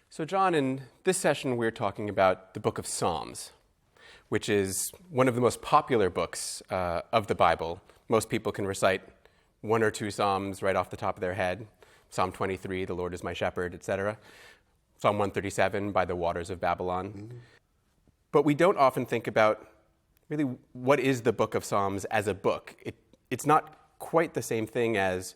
So John, in this session we're talking about the book of Psalms, which is one of the most popular books of the Bible. Most people can recite one or two Psalms right off the top of their head. Psalm 23, the Lord is my shepherd, etc. Psalm 137, by the waters of Babylon. Mm-hmm. But we don't often think about really what is the book of Psalms as a book. It's not quite the same thing as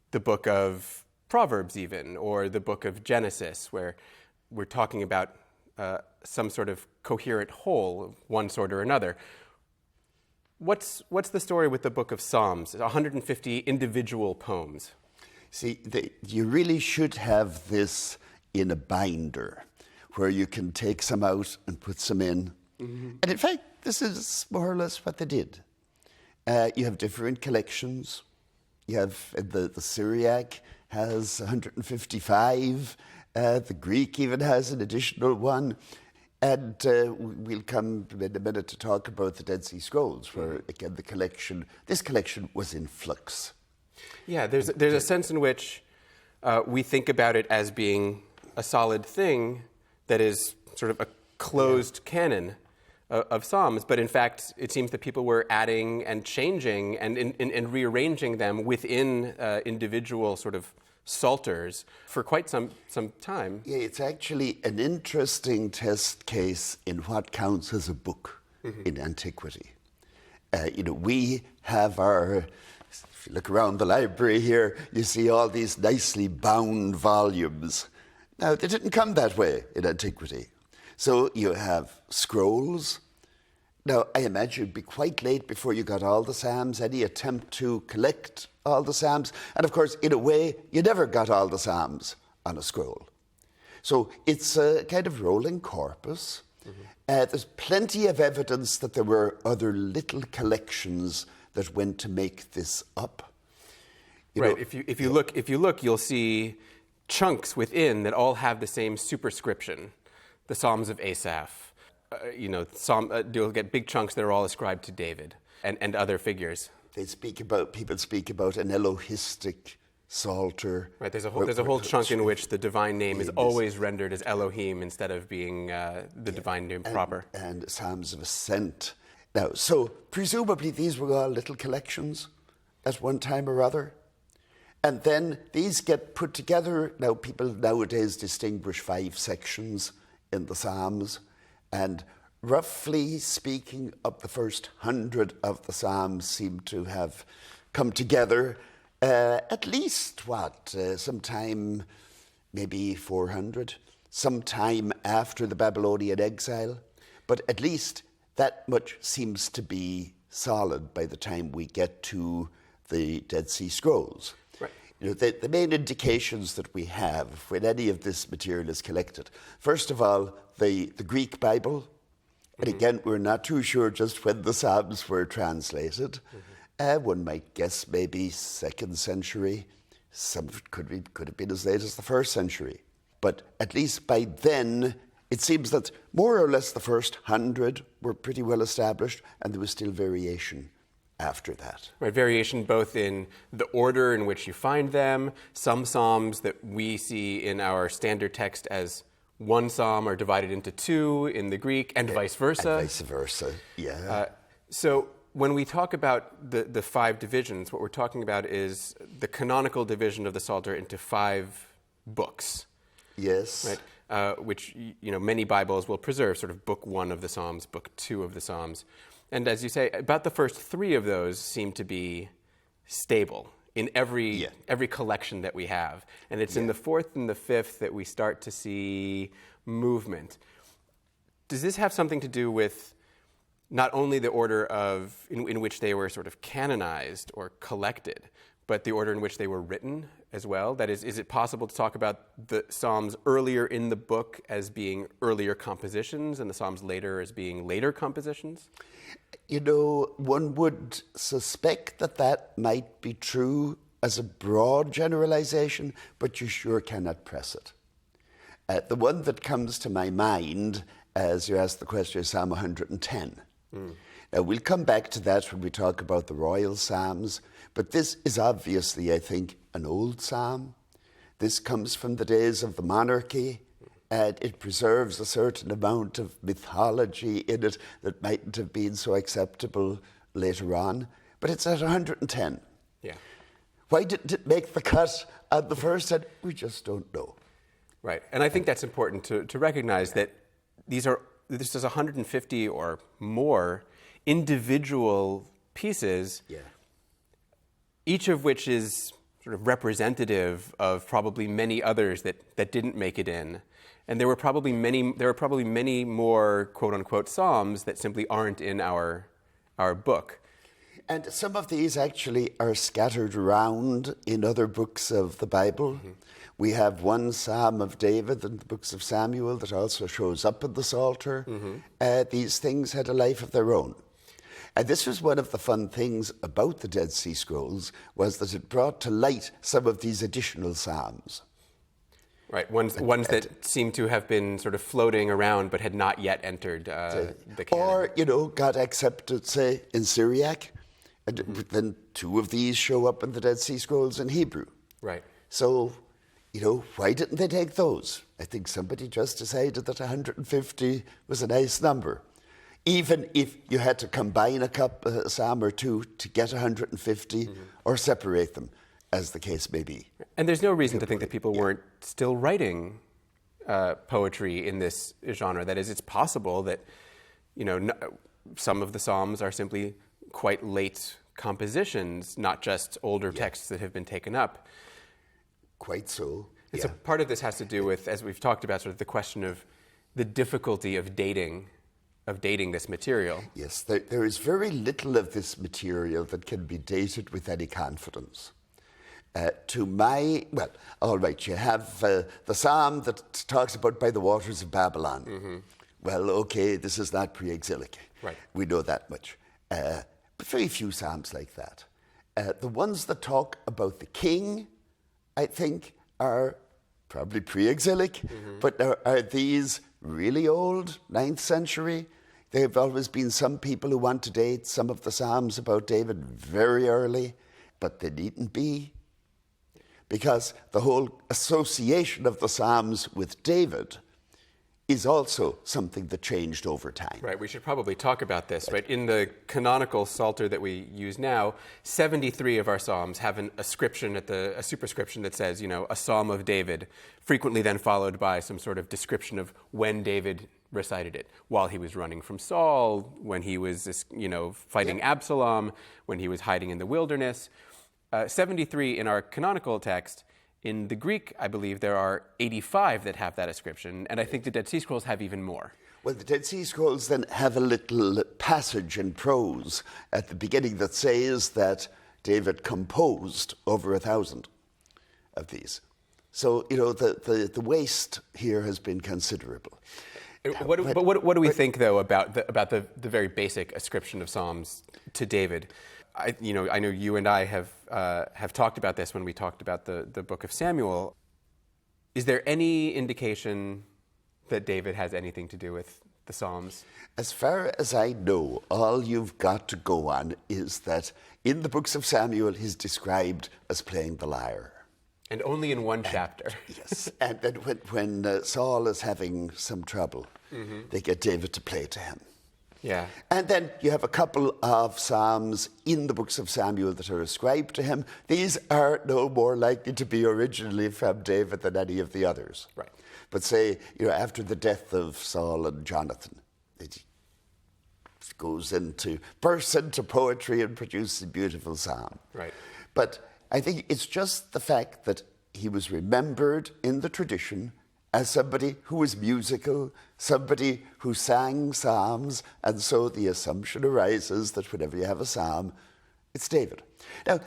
the book of Proverbs even, or the book of Genesis, where we're talking about some sort of coherent whole of one sort or another. What's the story with the book of Psalms? 150 individual poems. See, you really should have this in a binder, where you can take some out and put some in. Mm-hmm. And in fact, this is more or less what they did. You have different collections. You have the Syriac has 155. The Greek even has an additional one. And we'll come in a minute to talk about the Dead Sea Scrolls, where, again, this collection was in flux. Yeah, there's a sense in which we think about it as being a solid thing that is sort of a closed canon of Psalms, but in fact, it seems that people were adding and changing and rearranging them within individual sort of psalters for quite some time. Yeah, it's actually an interesting test case in what counts as a book in antiquity. We have if you look around the library here, you see all these nicely bound volumes. Now, they didn't come that way in antiquity. So you have scrolls. Now, I imagine it'd be quite late before you got all the Psalms, any attempt to collect all the Psalms. And of course, in a way, you never got all the Psalms on a scroll. So it's a kind of rolling corpus. Mm-hmm. There's plenty of evidence that there were other little collections that went to make this up. Right. If you look, you'll see chunks within that all have the same superscription. The Psalms of Asaph. You'll get big chunks that are all ascribed to David and other figures. People speak about an Elohistic Psalter. Right, there's a whole chunk in which the divine name is always rendered as Elohim instead of being the divine name proper. And Psalms of Ascent. Now, so presumably these were all little collections at one time or other. And then these get put together. Now, people nowadays distinguish 5 sections in the Psalms. And roughly speaking, of the first 100 of the Psalms seem to have come together at least, sometime maybe 400, sometime after the Babylonian exile. But at least that much seems to be solid by the time we get to the Dead Sea Scrolls. Right. The main indications that we have when any of this material is collected, first of all, the Greek Bible, and again, we're not too sure just when the Psalms were translated. One might guess maybe 2nd century. Some could have been as late as the 1st century. But at least by then, it seems that more or less the first 100 were pretty well established, and there was still variation after that. Right, variation both in the order in which you find them. Some Psalms that we see in our standard text as one psalm are divided into 2 in the Greek, and vice versa. And vice versa, yeah. So when we talk about the 5 divisions, what we're talking about is the canonical division of the Psalter into 5 books. Yes. Right, which many Bibles will preserve, sort of book 1 of the Psalms, book 2 of the Psalms. And as you say, about the first 3 of those seem to be stable in every collection that we have. And it's in the 4th and the 5th that we start to see movement. Does this have something to do with not only the order in which they were sort of canonized or collected, but the order in which they were written as well? That is it possible to talk about the Psalms earlier in the book as being earlier compositions and the Psalms later as being later compositions? One would suspect that might be true as a broad generalization, but you sure cannot press it. The one that comes to my mind as you ask the question is Psalm 110. Now, we'll come back to that when we talk about the royal psalms, but this is obviously, I think, an old psalm. This comes from the days of the monarchy. and it preserves a certain amount of mythology in it that mightn't have been so acceptable later on. But it's at 110. Yeah. Why didn't it make the cut on the first head? We just don't know. Right. And I think that's important to recognize that this is 150 or more individual pieces, each of which is sort of representative of probably many others that didn't make it in. And there were probably many more quote unquote psalms that simply aren't in our book. And some of these actually are scattered around in other books of the Bible. Mm-hmm. We have one Psalm of David in the books of Samuel that also shows up in the Psalter. Mm-hmm. These things had a life of their own. And this was one of the fun things about the Dead Sea Scrolls, was that it brought to light some of these additional psalms. Right, ones that seem to have been sort of floating around but had not yet entered the canon. Or, got accepted, say, in Syriac. And then two of these show up in the Dead Sea Scrolls in Hebrew. Right. So, why didn't they take those? I think somebody just decided that 150 was a nice number. Even if you had to combine a psalm or two to get 150 or separate them, as the case may be. And there's no reason to think that people weren't still writing poetry in this genre. That is, it's possible that, some of the psalms are simply quite late compositions, not just older texts that have been taken up. Quite so. And so part of this has to do with, as we've talked about, sort of the question of the difficulty of dating this material. Yes, there is very little of this material that can be dated with any confidence. All right, you have the psalm that talks about by the waters of Babylon. Mm-hmm. Well, okay, this is not pre-exilic. Right. We know that much. But very few psalms like that. The ones that talk about the king, I think, are probably pre-exilic, but are these really old, 9th century? There have always been some people who want to date some of the psalms about David very early, but they needn't be, because the whole association of the psalms with David is also something that changed over time. Right, we should probably talk about this. Right, in the canonical Psalter that we use now, 73 of our psalms have a superscription that says, a psalm of David, frequently then followed by some sort of description of when David recited it, while he was running from Saul, when he was, fighting Absalom, when he was hiding in the wilderness. 73 in our canonical text. In the Greek, I believe there are 85 that have that ascription, and I think the Dead Sea Scrolls have even more. Well, the Dead Sea Scrolls then have a little passage in prose at the beginning that says that David composed over 1,000 of these. So, the waste here has been considerable. What do we think, though, about the very basic ascription of psalms to David? I know you and I have talked about this when we talked about the book of Samuel. Is there any indication that David has anything to do with the Psalms? As far as I know, all you've got to go on is that in the books of Samuel, he's described as playing the lyre. And only in one chapter. Yes. And then when Saul is having some trouble, they get David to play to him. Yeah. And then you have a couple of psalms in the books of Samuel that are ascribed to him. These are no more likely to be originally from David than any of the others. Right. But say, after the death of Saul and Jonathan, it bursts into poetry and produces a beautiful psalm. Right. But I think it's just the fact that he was remembered in the tradition as somebody who was musical, somebody who sang psalms, and so the assumption arises that whenever you have a psalm, it's David. Now,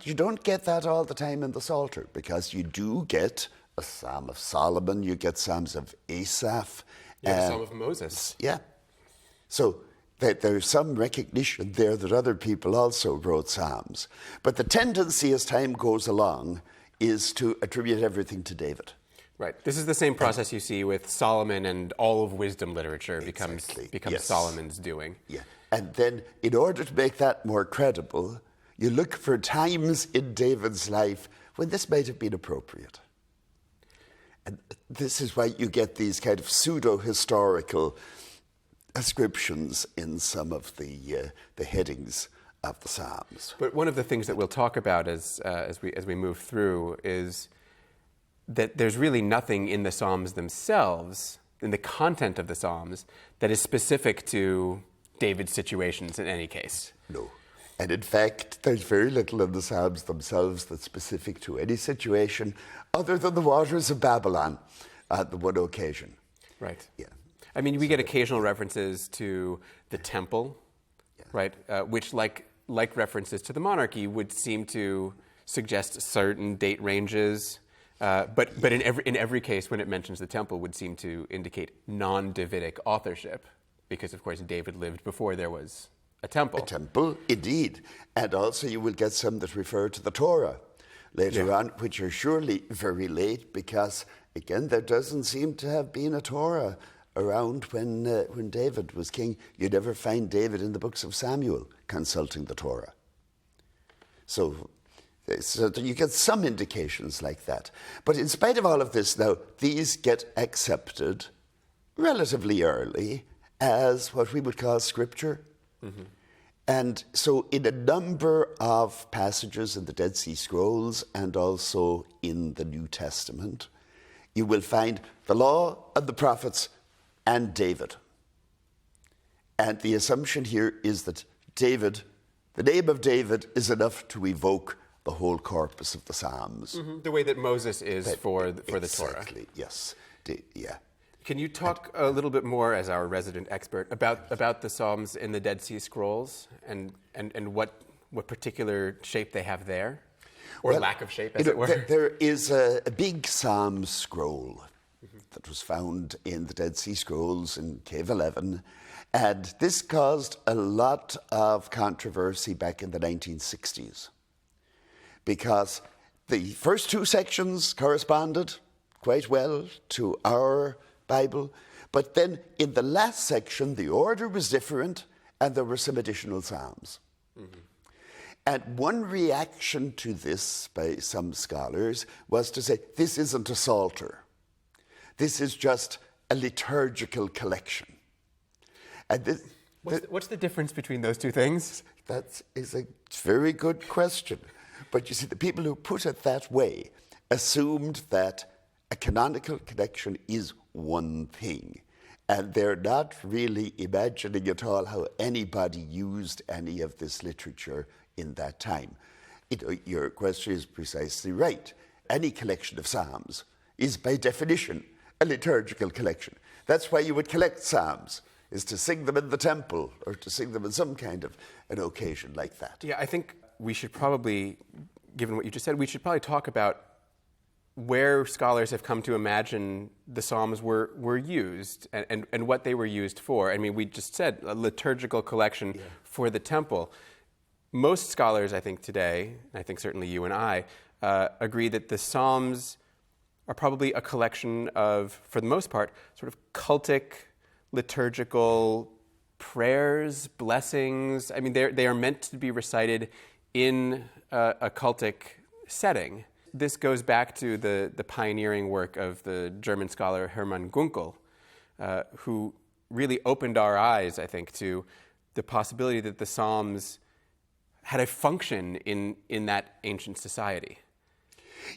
you don't get that all the time in the Psalter, because you do get a Psalm of Solomon, you get Psalms of Asaph. Yeah, the Psalm of Moses. Yeah. So there's some recognition there that other people also wrote psalms. But the tendency as time goes along is to attribute everything to David. Right. This is the same process you see with Solomon, and all of wisdom literature becomes Solomon's doing. Yeah. And then in order to make that more credible, you look for times in David's life when this might have been appropriate. And this is why you get these kind of pseudo-historical ascriptions in some of the headings of the Psalms. But one of the things that we'll talk about as we move through is that there's really nothing in the Psalms themselves, in the content of the Psalms, that is specific to David's situations in any case. No. And in fact, there's very little in the Psalms themselves that's specific to any situation other than the waters of Babylon on the one occasion. Right. Yeah. I mean, we get occasional references to the temple, right, which, like references to the monarchy, would seem to suggest certain date ranges. But in every case, when it mentions the temple, would seem to indicate non-Davidic authorship, because, of course, David lived before there was a temple. A temple, indeed. And also you will get some that refer to the Torah later on, which are surely very late, because, again, there doesn't seem to have been a Torah around when David was king. You never find David in the books of Samuel consulting the Torah. So you get some indications like that. But in spite of all of this, now, these get accepted relatively early as what we would call scripture. Mm-hmm. And so in a number of passages in the Dead Sea Scrolls and also in the New Testament, you will find the law and the prophets and David. And the assumption here is that David, the name of David, is enough to evoke the whole corpus of the Psalms. Mm-hmm. The way that Moses is for the Torah. Exactly, yes. Yeah. Can you talk a little bit more, as our resident expert, about the Psalms in the Dead Sea Scrolls and what particular shape they have there? Or lack of shape, as it were? There is a big Psalm scroll that was found in the Dead Sea Scrolls in Cave 11. And this caused a lot of controversy back in the 1960s, because the first two sections corresponded quite well to our Bible, but then in the last section, the order was different and there were some additional Psalms. Mm-hmm. And one reaction to this by some scholars was to say, this isn't a psalter. This is just a liturgical collection. And what's the difference between those two things? That is a very good question. But you see, the people who put it that way assumed that a canonical collection is one thing. And they're not really imagining at all how anybody used any of this literature in that time. Your question is precisely right. Any collection of psalms is by definition a liturgical collection. That's why you would collect psalms, is to sing them in the temple or to sing them in some kind of an occasion like that. Yeah, I think we should probably, given what you just said, we should probably talk about where scholars have come to imagine the Psalms were used and what they were used for. I mean, we just said a liturgical collection for the temple. Most scholars, I think today, and I think certainly you and I, agree that the Psalms are probably a collection of, for the most part, sort of cultic, liturgical prayers, blessings. I mean, they are meant to be recited in a cultic setting. This goes back to the pioneering work of the German scholar Hermann Gunkel, who really opened our eyes, I think, to the possibility that the Psalms had a function in that ancient society.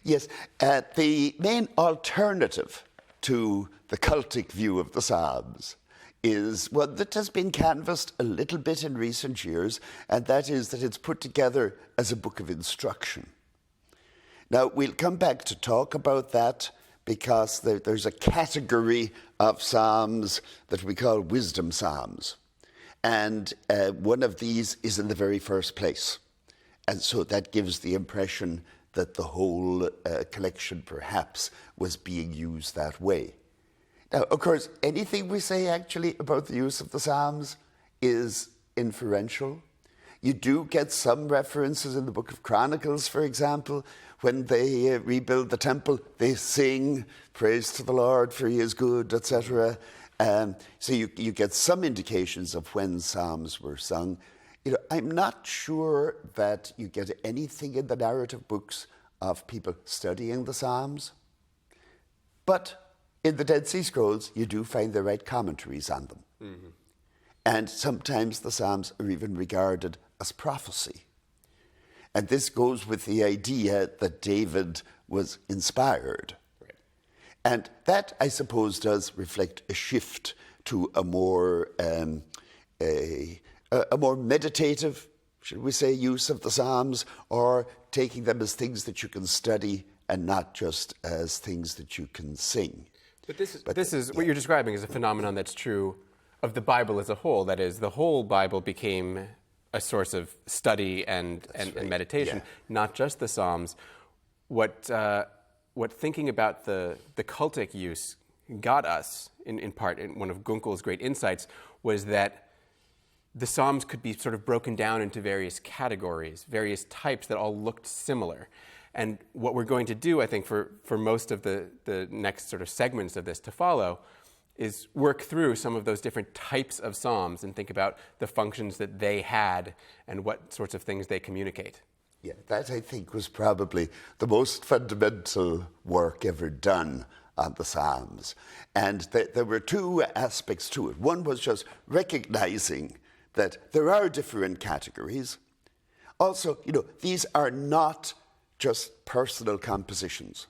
Yes, the main alternative to the cultic view of the Psalms is one that has been canvassed a little bit in recent years, and that is that it's put together as a book of instruction. Now, we'll come back to talk about that, because there's a category of psalms that we call wisdom psalms. And one of these is in the very first place. And so that gives the impression that the whole collection perhaps was being used that way. Now, of course, anything we say actually about the use of the Psalms is inferential. You do get some references in the book of Chronicles, for example. When they rebuild the temple, they sing praise to the Lord, for he is good, etc. So you get some indications of when psalms were sung. I'm not sure that you get anything in the narrative books of people studying the Psalms. But In the Dead Sea Scrolls, you do find the right commentaries on them. Mm-hmm. And sometimes the Psalms are even regarded as prophecy. And this goes with the idea that David was inspired. Right. And that, I suppose, does reflect a shift to a more meditative, should we say, use of the Psalms, or taking them as things that you can study and not just as things that you can sing. But this is what you're describing is a phenomenon that's true of the Bible as a whole. That is, the whole Bible became a source of study and meditation, not just the Psalms. What thinking about the cultic use got us, in part, in one of Gunkel's great insights, was that the Psalms could be sort of broken down into various categories, various types that all looked similar. And what we're going to do, I think, for most of the next sort of segments of this to follow, is work through some of those different types of Psalms and think about the functions that they had and what sorts of things they communicate. Yeah, that, I think, was probably the most fundamental work ever done on the Psalms. And there were two aspects to it. One was just recognizing that there are different categories. Also, these are not just personal compositions.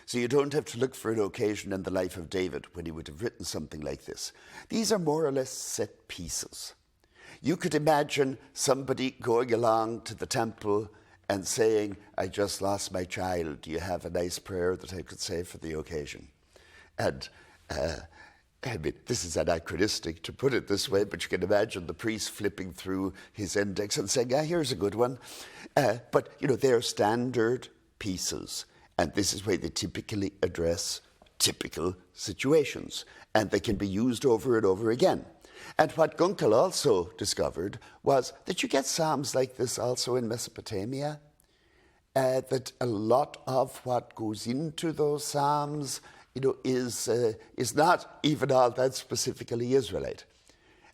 So you don't have to look for an occasion in the life of David when he would have written something like this. These are more or less set pieces. You could imagine somebody going along to the temple and saying, I just lost my child. Do you have a nice prayer that I could say for the occasion? And I mean, this is anachronistic to put it this way, but you can imagine the priest flipping through his index and saying, here's a good one. But, they're standard pieces. And this is where they typically address typical situations. And they can be used over and over again. And what Gunkel also discovered was that you get psalms like this also in Mesopotamia, that a lot of what goes into those psalms is not even all that specifically Israelite.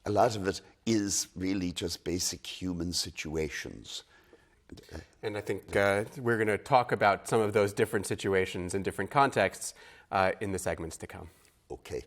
A lot of it is really just basic human situations. And I think we're going to talk about some of those different situations in different contexts in the segments to come. Okay.